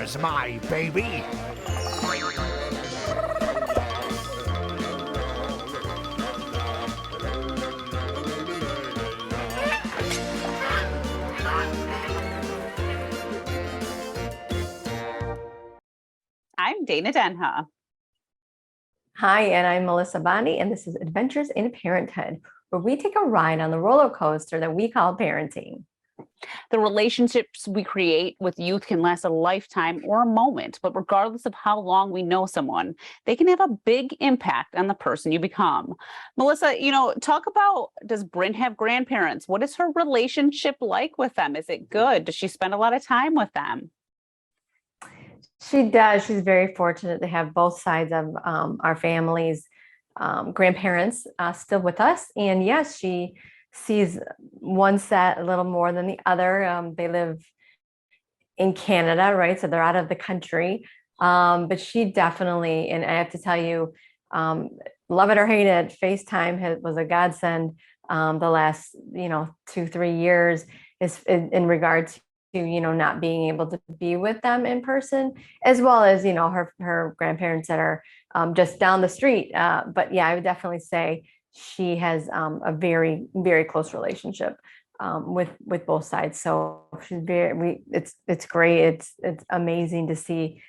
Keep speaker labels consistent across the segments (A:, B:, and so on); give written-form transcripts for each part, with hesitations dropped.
A: Here's my baby.
B: I'm Dana Denha.
C: Hi, and I'm Melissa Bondi, and this is Adventures in Parenthood, where we take a ride on the roller coaster that we call parenting.
B: The relationships we create with youth can last a lifetime or a moment, but regardless of how long we know someone, they can have a big impact on the person you become. Melissa, talk about, does Bryn have grandparents? What is her relationship like with them? Is it good? Does she spend a lot of time with them?
C: She does. She's very fortunate to have both sides of our family's grandparents still with us. And yes, she sees one set a little more than the other. They live in Canada, right? So they're out of the country. But she definitely, and I have to tell you, love it or hate it, FaceTime was a godsend the last, 2-3 years is in regard to not being able to be with them in person, as well as her grandparents that are just down the street. But yeah, I would definitely say she has a very, very close relationship with both sides. So she's it's great. It's amazing to see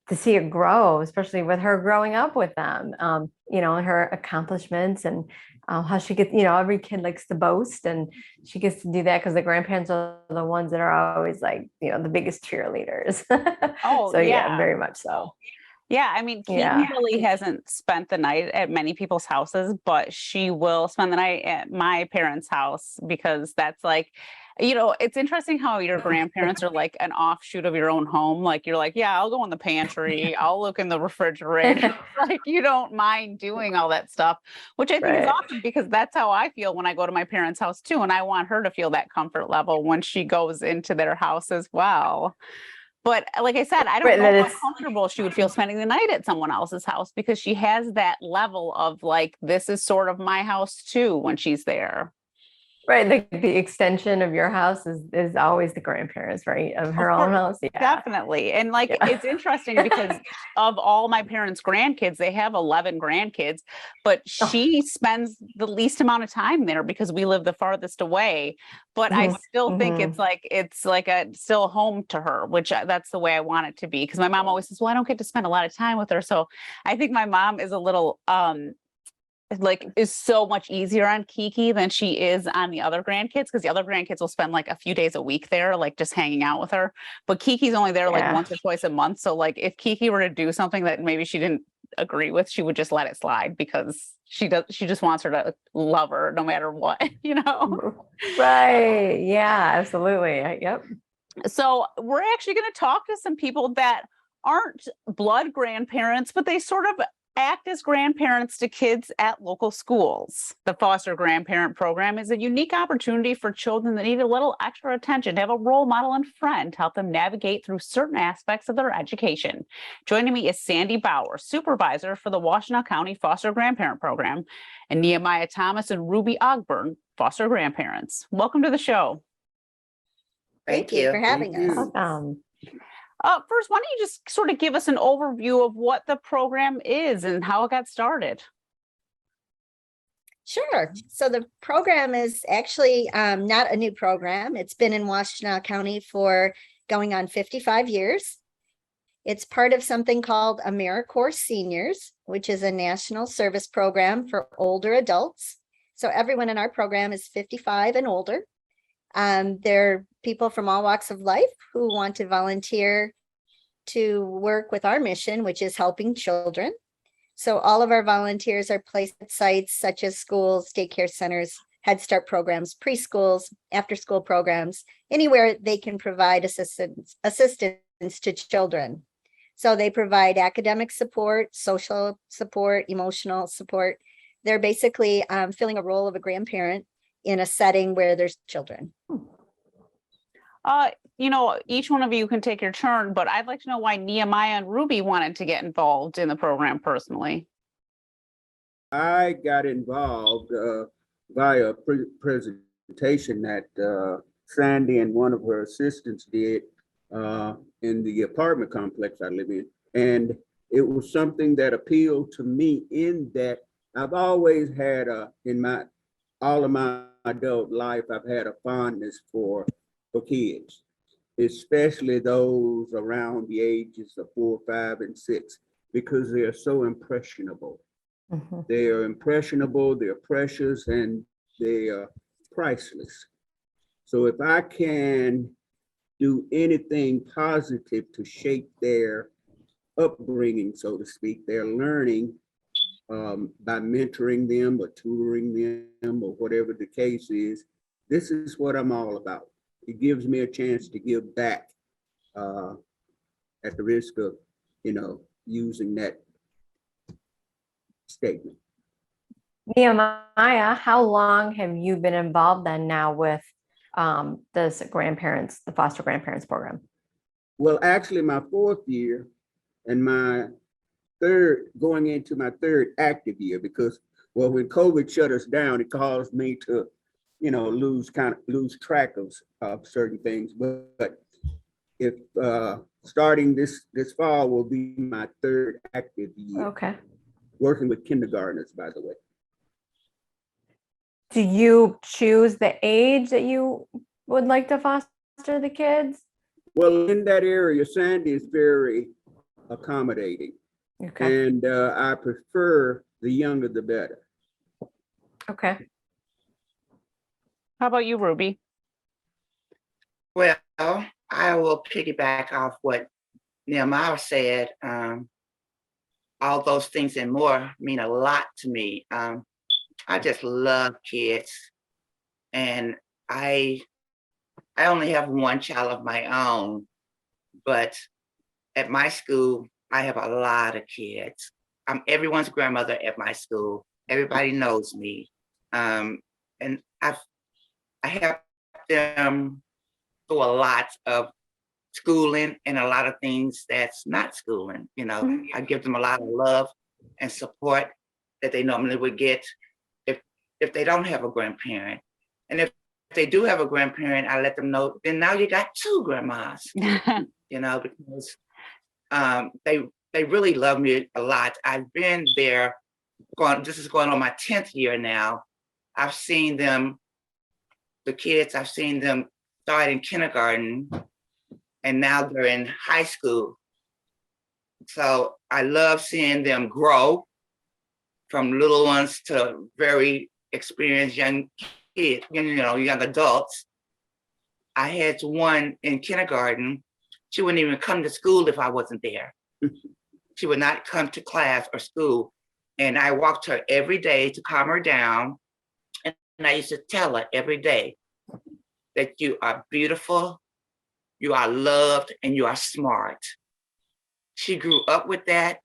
C: it grow, especially with her growing up with them. Her accomplishments and how she gets, every kid likes to boast, and she gets to do that because the grandparents are the ones that are always like, the biggest cheerleaders.
B: Oh,
C: so
B: yeah,
C: very much so.
B: Yeah, I mean, Keaton really hasn't spent the night at many people's houses, but she will spend the night at my parents' house because that's like, it's interesting how your grandparents are like an offshoot of your own home. Like you're like, yeah, I'll go in the pantry, I'll look in the refrigerator. Like you don't mind doing all that stuff, which I think is awesome because that's how I feel when I go to my parents' house too. And I want her to feel that comfort level when she goes into their house as well. But like I said, I don't know how comfortable she would feel spending the night at someone else's house because she has that level of like, this is sort of my house too when she's there.
C: Right. The extension of your house is always the grandparents, right? Of her own house. Yeah.
B: Definitely. And it's interesting because of all my parents' grandkids, they have 11 grandkids, but she spends the least amount of time there because we live the farthest away. But I still think it's like a still home to her, which that's the way I want it to be. Because my mom always says, well, I don't get to spend a lot of time with her. So I think my mom is a little is so much easier on Kiki than she is on the other grandkids, because the other grandkids will spend like a few days a week there, like just hanging out with her. But Kiki's only there like once or twice a month. So like if Kiki were to do something that maybe she didn't agree with, she would just let it slide because she just wants her to love her no matter what,
C: Right. Yeah, absolutely. Yep.
B: So we're actually going to talk to some people that aren't blood grandparents, but they sort of act as grandparents to kids at local schools. The Foster Grandparent Program is a unique opportunity for children that need a little extra attention to have a role model and friend to help them navigate through certain aspects of their education. Joining me is Sandy Bauer, Supervisor for the Washtenaw County Foster Grandparent Program, and Nehemiah Thomas and Rubye Ogburn, Foster Grandparents. Welcome to the show.
D: Thank you for having us.
C: Welcome.
B: First, why don't you just sort of give us an overview of what the program is and how it got started?
D: Sure. So the program is actually not a new program. It's been in Washtenaw County for going on 55 years. It's part of something called AmeriCorps Seniors, which is a national service program for older adults. So everyone in our program is 55 and older. They're people from all walks of life who want to volunteer to work with our mission, which is helping children. So all of our volunteers are placed at sites such as schools, daycare centers, Head Start programs, preschools, after-school programs, anywhere they can provide assistance to children. So they provide academic support, social support, emotional support. They're basically filling a role of a grandparent in a setting where there's children.
B: Each one of you can take your turn, but I'd like to know why Nehemiah and Rubye wanted to get involved in the program personally.
E: I got involved via a presentation that Sandy and one of her assistants did in the apartment complex I live in. And it was something that appealed to me in that I've always had all of my adult life, I've had a fondness for kids, especially those around the ages of 4, 5, and 6, because they are so impressionable.
C: Mhm.
E: They are impressionable, they're precious, and they are priceless. So if I can do anything positive to shape their upbringing, so to speak, their learning, by mentoring them or tutoring them or whatever the case is, this is what I'm all about. It gives me a chance to give back, at the risk of, using that statement.
C: Nehemiah, how long have you been involved then now with this the foster grandparents program?
E: Well, actually, my 4th year and my going into my 3rd active year, because, well, when COVID shut us down, it caused me to, lose track of certain things. But if starting this fall will be my 3rd active year.
C: Okay.
E: Working with kindergartners, by the way.
C: Do you choose the age that you would like to foster the kids?
E: Well, in that area, Sandy is very accommodating.
C: Okay.
E: And I prefer the younger the better.
C: Okay.
B: How about you, Rubye?
A: Well, I will piggyback off what Nehemiah said. All those things and more mean a lot to me. I just love kids, and I only have one child of my own, but at my school, I have a lot of kids. I'm everyone's grandmother at my school. Everybody knows me, and I help them through a lot of schooling and a lot of things that's not schooling. I give them a lot of love and support that they normally would get if they don't have a grandparent. And if they do have a grandparent, I let them know, then now you got 2 grandmas, because they really love me a lot. I've been there, this is going on my 10th year now. I've seen them, the kids, I've seen them start in kindergarten, and now they're in high school. So I love seeing them grow from little ones to very experienced young kids, young adults. I had one in kindergarten. She wouldn't even come to school if I wasn't there. She would not come to class or school. And I walked her every day to calm her down. And I used to tell her every day that you are beautiful, you are loved, and you are smart. She grew up with that.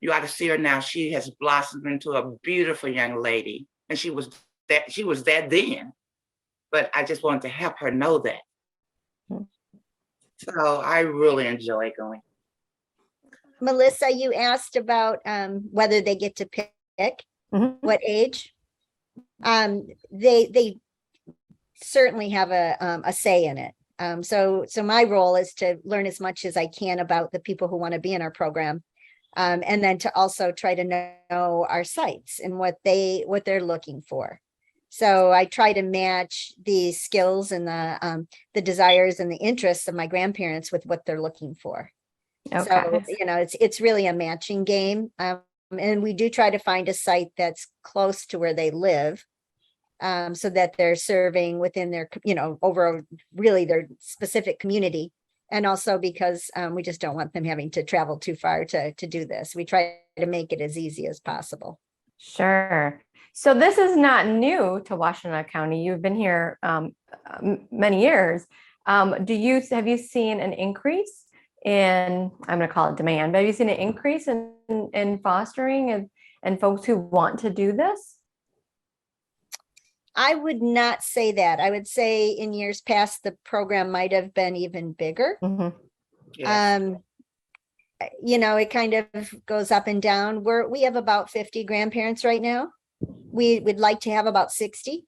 A: You ought to see her now. She has blossomed into a beautiful young lady. And she was that then. But I just wanted to help her know that. So I really enjoy going.
D: Melissa, you asked about whether they get to pick
C: Mhm.
D: what age. They certainly have a say in it. So my role is to learn as much as I can about the people who want to be in our program, and then to also try to know our sites and what they're looking for. So I try to match the skills and the desires and the interests of my grandparents with what they're looking for.
C: Okay.
D: So, it's really a matching game. And we do try to find a site that's close to where they live, so that they're serving within their, over really their specific community. And also because we just don't want them having to travel too far to do this. We try to make it as easy as possible.
C: Sure. So this is not new to Washtenaw County. You've been here many years. Have you seen an increase in, I'm going to call it demand, but have you seen an increase in fostering and folks who want to do this?
D: I would not say that. I would say in years past, the program might have been even bigger.
C: Mm-hmm.
A: Yes.
D: It kind of goes up and down. We have about 50 grandparents right now. We would like to have about 60.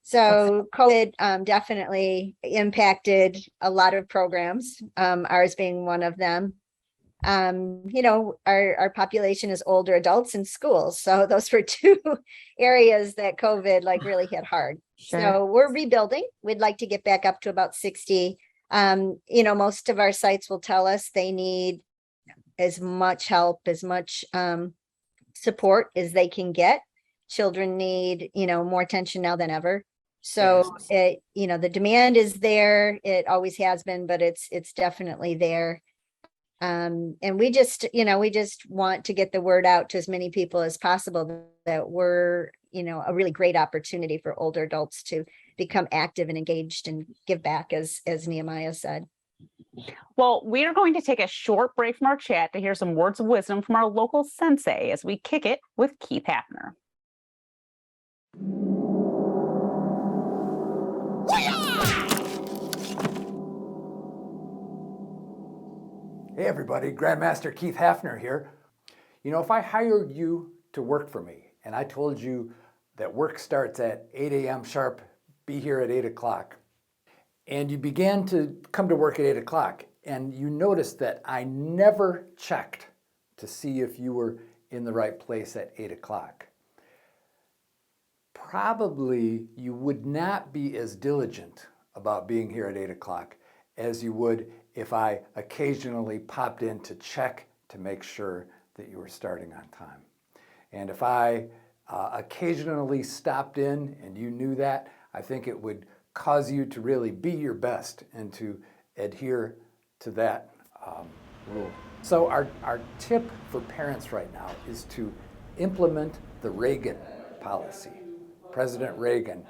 D: So COVID definitely impacted a lot of programs, ours being one of them. You know, our population is older adults in schools. So those were two areas that COVID like really hit hard.
C: Sure.
D: So we're rebuilding. We'd like to get back up to about 60. You know, most of our sites will tell us they need as much help, as much support as they can get. Children need, you know, more attention now than ever. So it, you know, the demand is there. It always has been, but it's definitely there. And we just, you know, we just want to get the word out to as many people as possible that we're, you know, a really great opportunity for older adults to become active and engaged and give back, as Nehemiah said.
B: Well, we are going to take a short break from our chat to hear some words of wisdom from our local sensei as we kick it with Keith Hafner.
F: Hey everybody, Grandmaster Keith Hafner here. You know, if I hired you to work for me and I told you that work starts at 8 a.m. sharp, be here at 8 o'clock, and you began to come to work at 8 o'clock and you noticed that I never checked to see if you were in the right place at 8 o'clock, probably you would not be as diligent about being here at 8 o'clock as you would if I occasionally popped in to check to make sure that you were starting on time. And if I occasionally stopped in and you knew that, I think it would cause you to really be your best and to adhere to that rule. So our tip for parents right now is to implement the Reagan policy. President Reagan,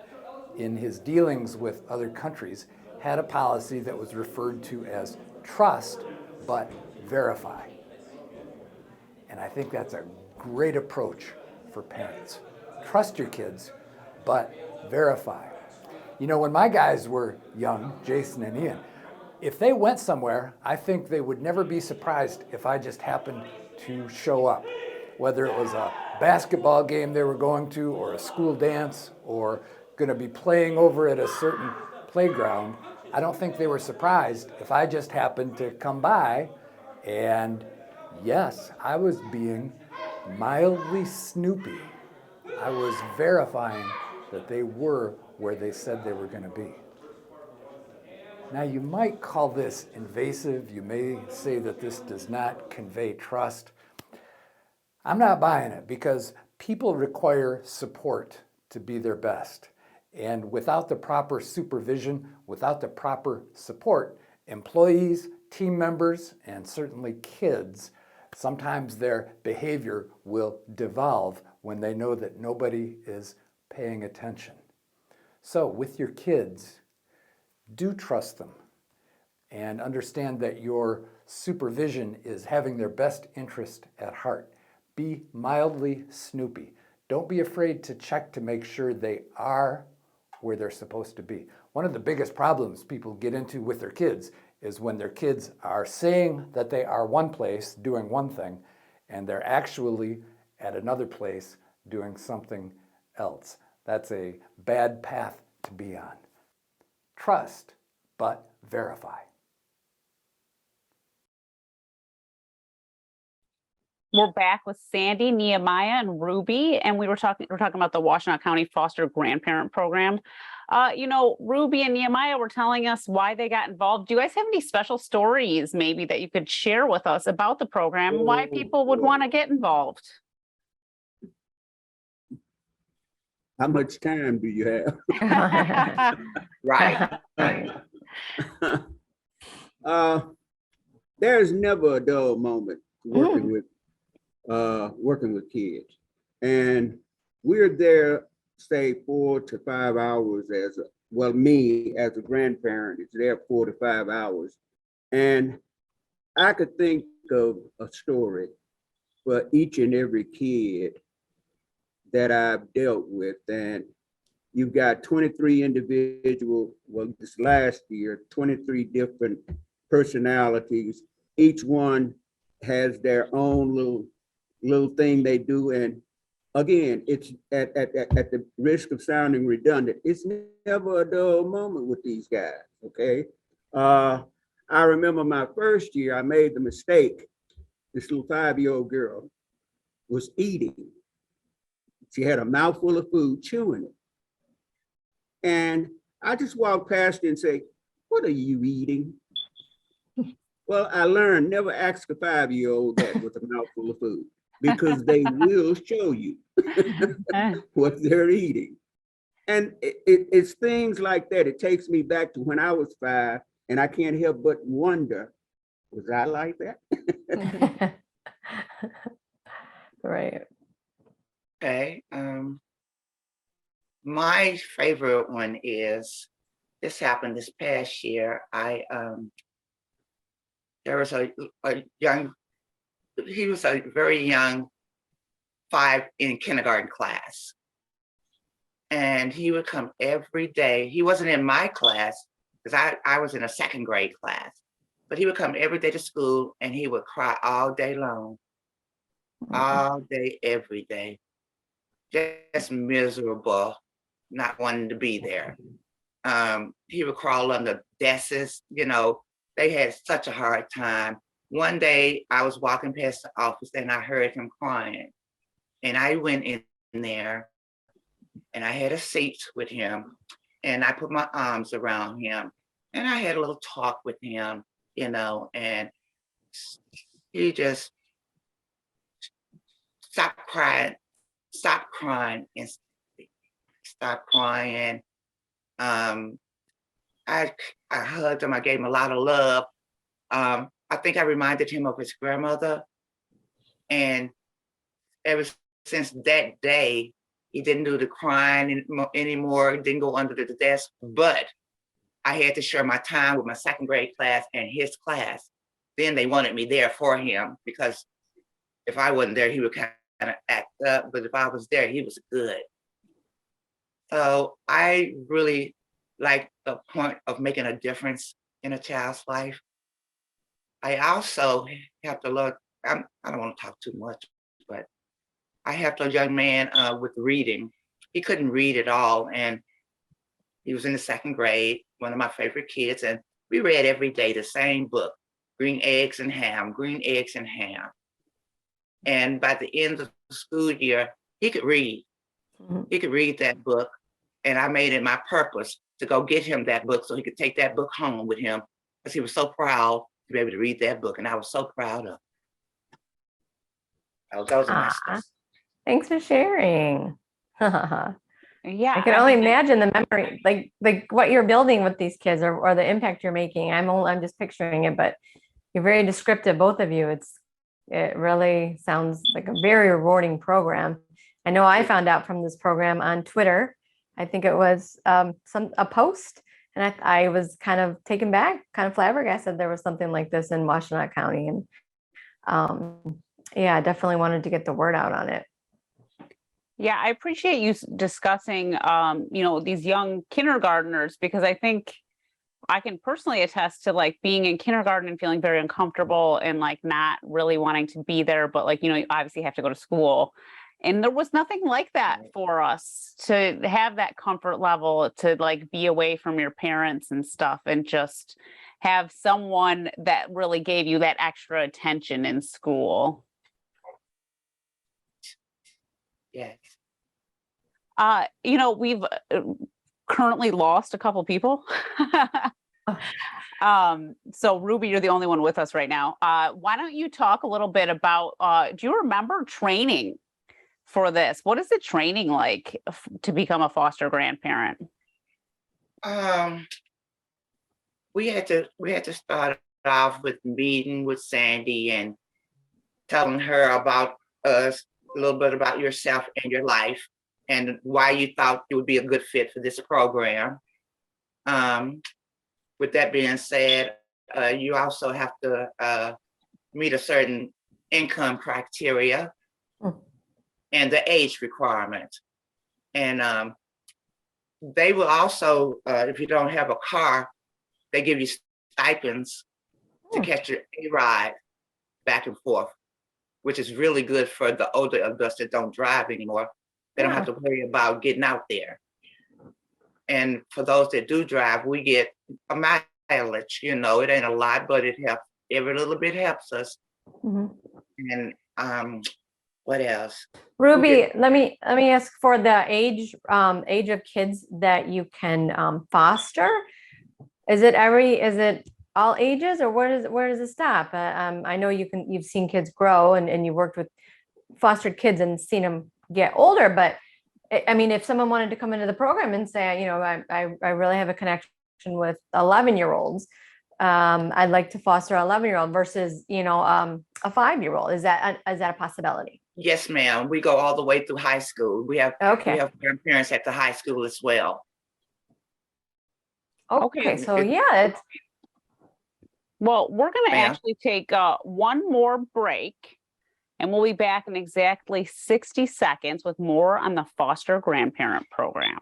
F: in his dealings with other countries, had a policy that was referred to as trust but verify. And I think that's a great approach for parents. Trust your kids, but verify. You know, when my guys were young, Jason and Ian, if they went somewhere, I think they would never be surprised if I just happened to show up. Whether it was a basketball game they were going to, or a school dance, or going to be playing over at a certain playground, I don't think they were surprised if I just happened to come by. And yes, I was being mildly snoopy. I was verifying that they were where they said they were going to be. Now, you might call this invasive. You may say that this does not convey trust. I'm not buying it, because people require support to be their best. And without the proper supervision, without the proper support, employees, team members, and certainly kids, sometimes their behavior will devolve when they know that nobody is paying attention. So with your kids, do trust them and understand that your supervision is having their best interest at heart. Be mildly snoopy. Don't be afraid to check to make sure they are where they're supposed to be. One of the biggest problems people get into with their kids is when their kids are saying that they are one place doing one thing and they're actually at another place doing something else. That's a bad path to be on. Trust, but verify.
B: We're back with Sandy, Nehemiah, and Rubye, and we're talking about the Washtenaw County Foster Grandparent Program. You know, Rubye and Nehemiah were telling us why they got involved. Do you guys have any special stories maybe that you could share with us about the program and why people would want to get involved?
E: How much time do you have?
A: Right.
E: There's never a dull moment working with kids, and we're there, say 4 to 5 hours me as a grandparent is there 4 to 5 hours, and I could think of a story for each and every kid that I've dealt with. And you've got 23 this last year, 23 different personalities. Each one has their own little thing they do. And again, it's at the risk of sounding redundant, it's never a dull moment with these guys, okay? I remember my first year, I made the mistake. This little 5-year-old girl was eating. She had a mouthful of food, chewing it. And I just walked past her and say, "What are you eating?" Well, I learned never ask a 5-year-old that with a mouthful of food, because they will show you what they're eating. And it's things like that. It takes me back to when I was 5, and I can't help but wonder, was I like that?
C: Right.
A: Okay. My favorite one is, this happened this past year. There was a young, he was a very young 5 in kindergarten class. And he would come every day. He wasn't in my class because I was in a 2nd grade class, but he would come every day to school and he would cry all day long, all day, every day, just miserable, not wanting to be there. He would crawl under desks, they had such a hard time. One day I was walking past the office and I heard him crying, and I went in there and I had a seat with him and I put my arms around him and I had a little talk with him, and he just stopped crying, and stopped crying. I hugged him. I gave him a lot of love. I think I reminded him of his grandmother. And ever since that day, he didn't do the crying anymore. He didn't go under the desk. But I had to share my time with my 2nd grade class and his class. Then they wanted me there for him, because if I wasn't there, he would kind of act up. But if I was there, he was good. So I really like the point of making a difference in a child's life. I also have to look, I don't want to talk too much, but I helped a young man with reading. He couldn't read at all. And he was in the 2nd grade, one of my favorite kids. And we read every day the same book, Green Eggs and Ham, Green Eggs and Ham. And by the end of the school year, he could read. He could read that book. And I made it my purpose to go get him that book so he could take that book home with him, because he was so proud to be able to read that book. And I was so proud of him. Those are my stuff.
C: Thanks for sharing.
B: Yeah.
C: I can only imagine the memory, like what you're building with these kids, or the impact you're making. I'm just picturing it, but you're very descriptive, both of you. It really sounds like a very rewarding program. I know I found out from this program on Twitter. I think it was a post, and I was kind of taken back, kind of flabbergasted there was something like this in Washtenaw County. And yeah, I definitely wanted to get the word out on it.
B: Yeah, I appreciate you discussing, these young kindergartners, because I think I can personally attest to like being in kindergarten and feeling very uncomfortable and like not really wanting to be there, but like, you obviously have to go to school. And there was nothing like that for us to have that comfort level, to like be away from your parents and stuff, and just have someone that really gave you that extra attention in school.
A: Yes.
B: We've currently lost a couple people. So Rubye, you're the only one with us right now. Why don't you talk a little bit about, do you remember training for this? What is the training like to become a foster grandparent?
A: We had to start off with meeting with Sandy and telling her about us, a little bit about yourself and your life, and why you thought it would be a good fit for this program. With that being said, you also have to meet a certain income criteria and the age requirement. And they will also, if you don't have a car, they give you stipends to catch your A ride back and forth which is really good for the older adults that don't drive anymore. They don't have to worry about getting out there. And for those that do drive, we get a mileage, you know, it ain't a lot, but it helps. Every little bit helps us.
C: Mhm.
A: And what else?
C: Rubye, let me ask for the age of kids that you can foster. Is it all ages, or where does it stop? I know you've seen kids grow and you worked with fostered kids and seen them get older, but I mean, if someone wanted to come into the program and say, you know, I really have a connection with 11-year-olds, I'd like to foster an 11-year-old versus, you know, a 5-year-old. Is that a possibility?
A: Yes, ma'am. We go all the way through high school. We have grandparents at the high school as well.
C: Okay, so yeah, it's
B: Well, we're going to
A: Ma'am.
B: actually take one more break, and we'll be back in exactly 60 seconds with more on the foster grandparent program.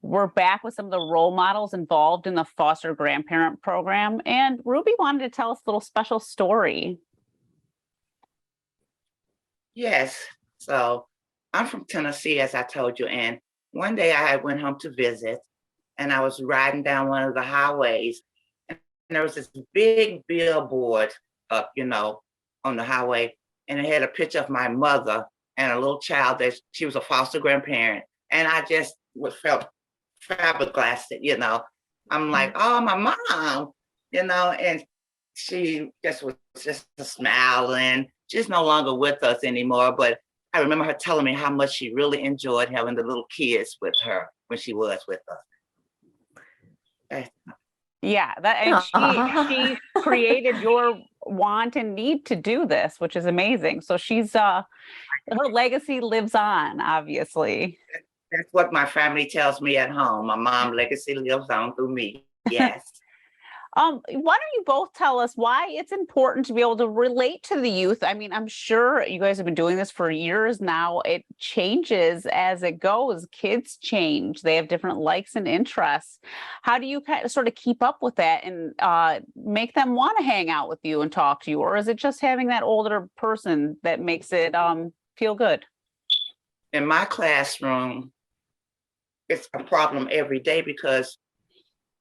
B: We're back with some of the role models involved in the foster grandparent program. And Rubye wanted to tell us a little special story.
A: Yes. So I'm from Tennessee, as I told you. And one day I went home to visit, and I was riding down one of the highways, and there was this big billboard up, you know, on the highway, and it had a picture of my mother and a little child that she was a foster grandparent. And I just felt flabbergasted, you know. I'm like, oh, my mom, you know, and she just was just smiling. She's no longer with us anymore, but I remember her telling me how much she really enjoyed having the little kids with her when she was with us.
B: Yeah, and she created your want and need to do this, which is amazing. So she's her legacy lives on, obviously.
A: That's what my family tells me at home. My mom's legacy lives on through me. Yes.
B: Why don't you both tell us why it's important to be able to relate to the youth? I mean, I'm sure you guys have been doing this for years now. It changes as it goes. Kids change. They have different likes and interests. How do you kind of sort of keep up with that and make them want to hang out with you and talk to you? Or is it just having that older person that makes it feel good?
A: In my classroom, it's a problem every day because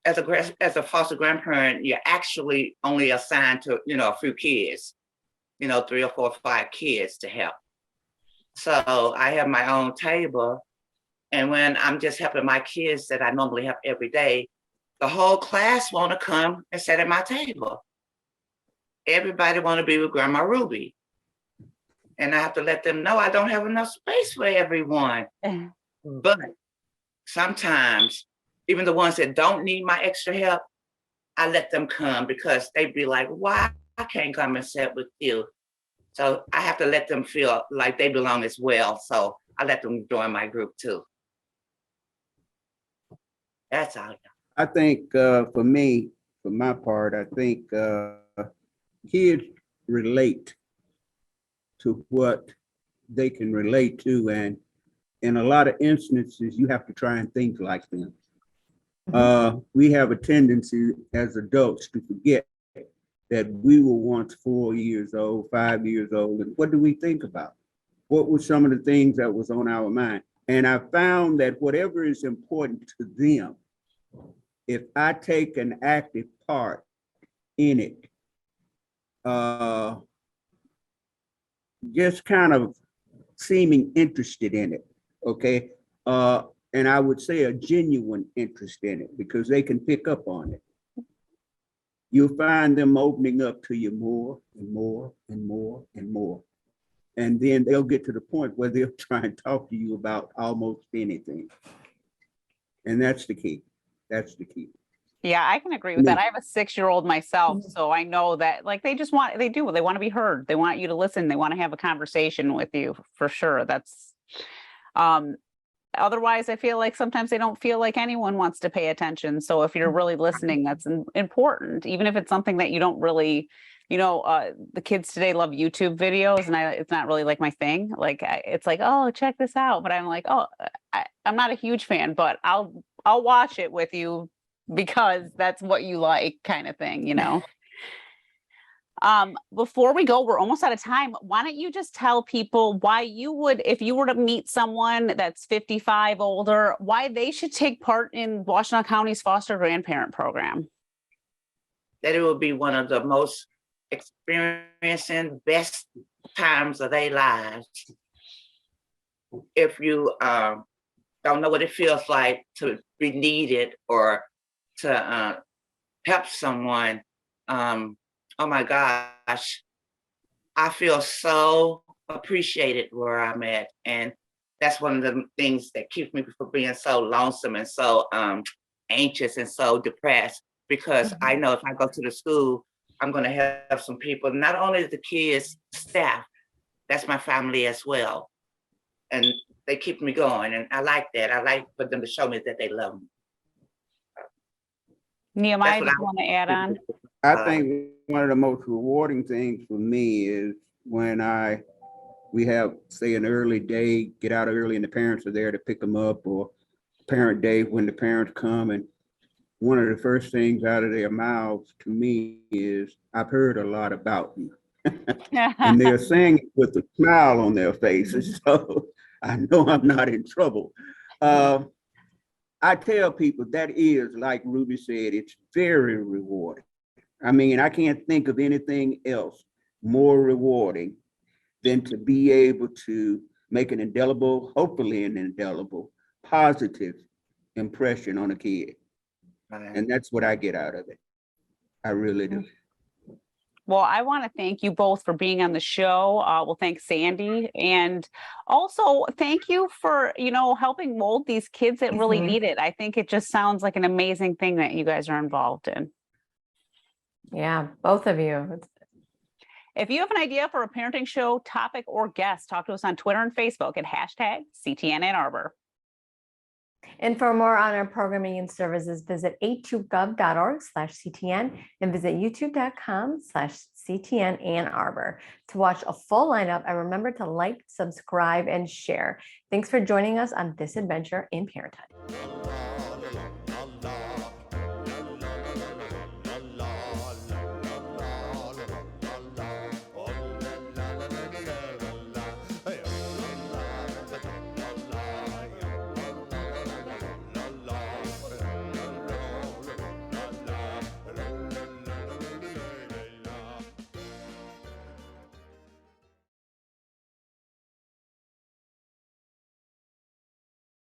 A: as a foster grandparent, you're actually only assigned to, you know, a few kids, you know, 3 or 4 or 5 kids to help. So I have my own table. And when I'm just helping my kids that I normally help every day, the whole class want to come and sit at my table. Everybody want to be with Grandma Rubye. And I have to let them know I don't have enough space for everyone. But sometimes, even the ones that don't need my extra help, I let them come because they be like, why I can't come and sit with you? So I have to let them feel like they belong as well. So I let them join my group too. That's all.
E: I think for me, for my part, I think kids relate to what they can relate to. And in a lot of instances, you have to try and think like them. We have a tendency as adults to forget that we were once 4 years old, 5 years old. And what do we think about? What were some of the things that was on our mind? And I found that whatever is important to them, if I take an active part in it. Just kind of seeming interested in it, okay? And I would say a genuine interest in it because they can pick up on it. You'll find them opening up to you more and more and more and more. And then they'll get to the point where they'll try and talk to you about almost anything. And that's the key. That's the key.
B: Yeah, I can agree with that. I have a 6-year-old myself, so I know that like they want to be heard. They want you to listen. They want to have a conversation with you for sure. That's otherwise I feel like sometimes they don't feel like anyone wants to pay attention. So if you're really listening, that's important, even if it's something that you don't really, the kids today love YouTube videos and it's not really like my thing. Like it's like, oh, check this out. But I'm like, oh, I'm not a huge fan, but I'll watch it with you because that's what you like kind of thing, Before we go, we're almost out of time. Why don't you just tell people why you would, if you were to meet someone that's 55 older, why they should take part in Washtenaw County's foster grandparent program?
A: That it will be one of the most experiencing, best times of their lives. If you don't know what it feels like to be needed or to help someone, oh my gosh, I feel so appreciated where I'm at. And that's one of the things that keeps me from being so lonesome and so anxious and so depressed, because I know if I go to the school, I'm going to have some people, not only the kids, staff, that's my family as well. And they keep me going. And I like that. I like for them to show me that they love me.
B: Nehemiah, do you want to add on?
E: I think one of the most rewarding things for me is when we have, say, an early day, get out early and the parents are there to pick them up, or parent day when the parents come, and one of the first things out of their mouths to me is, I've heard a lot about you. And they're saying it with a smile on their faces. So I know I'm not in trouble. I tell people that is, like Rubye said, it's very rewarding. I mean, I can't think of anything else more rewarding than to be able to make an indelible, hopefully an indelible, positive impression on a kid. And that's what I get out of it. I really do.
B: Well, I want to thank you both for being on the show. We'll thank Sandy, and also thank you for, helping mold these kids that really need it. I think it just sounds like an amazing thing that you guys are involved in.
C: Yeah, both of you.
B: If you have an idea for a parenting show, topic, or guest, talk to us on Twitter and Facebook at #CTN Ann Arbor.
C: And for more on our programming and services, visit a2gov.org/CTN and visit youtube.com/CTN Ann Arbor to watch a full lineup. And remember to like, subscribe, and share. Thanks for joining us on this adventure in parenthood.